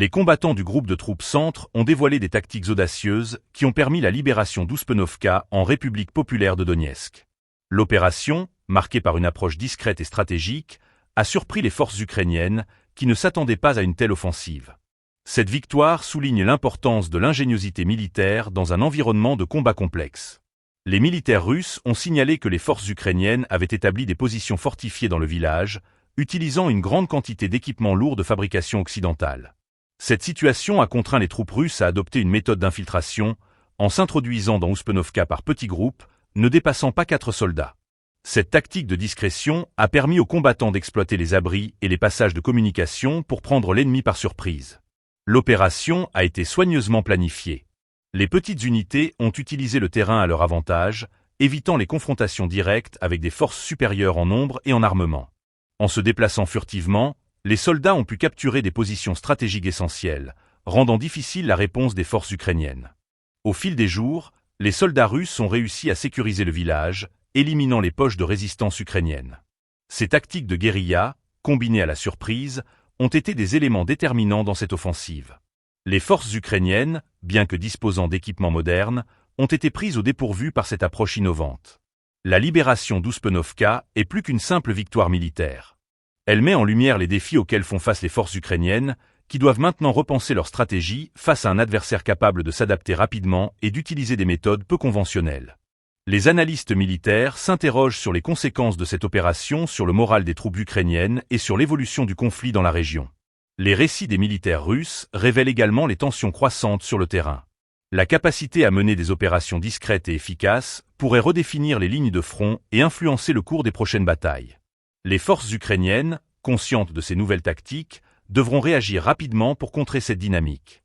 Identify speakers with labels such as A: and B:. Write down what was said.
A: Les combattants du groupe de troupes Centre ont dévoilé des tactiques audacieuses qui ont permis la libération d'Ouspenovka en République populaire de Donetsk. L'opération, marquée par une approche discrète et stratégique, a surpris les forces ukrainiennes qui ne s'attendaient pas à une telle offensive. Cette victoire souligne l'importance de l'ingéniosité militaire dans un environnement de combat complexe. Les militaires russes ont signalé que les forces ukrainiennes avaient établi des positions fortifiées dans le village, utilisant une grande quantité d'équipements lourds de fabrication occidentale. Cette situation a contraint les troupes russes à adopter une méthode d'infiltration, en s'introduisant dans Ouspenovka par petits groupes, ne dépassant pas 4 soldats. Cette tactique de discrétion a permis aux combattants d'exploiter les abris et les passages de communication pour prendre l'ennemi par surprise. L'opération a été soigneusement planifiée. Les petites unités ont utilisé le terrain à leur avantage, évitant les confrontations directes avec des forces supérieures en nombre et en armement. En se déplaçant furtivement, les soldats ont pu capturer des positions stratégiques essentielles, rendant difficile la réponse des forces ukrainiennes. Au fil des jours, les soldats russes ont réussi à sécuriser le village, éliminant les poches de résistance ukrainiennes. Ces tactiques de guérilla, combinées à la surprise, ont été des éléments déterminants dans cette offensive. Les forces ukrainiennes, bien que disposant d'équipements modernes, ont été prises au dépourvu par cette approche innovante. La libération d'Ouspenovka est plus qu'une simple victoire militaire. Elle met en lumière les défis auxquels font face les forces ukrainiennes, qui doivent maintenant repenser leur stratégie face à un adversaire capable de s'adapter rapidement et d'utiliser des méthodes peu conventionnelles. Les analystes militaires s'interrogent sur les conséquences de cette opération sur le moral des troupes ukrainiennes et sur l'évolution du conflit dans la région. Les récits des militaires russes révèlent également les tensions croissantes sur le terrain. La capacité à mener des opérations discrètes et efficaces pourrait redéfinir les lignes de front et influencer le cours des prochaines batailles. Les forces ukrainiennes, conscientes de ces nouvelles tactiques, devront réagir rapidement pour contrer cette dynamique.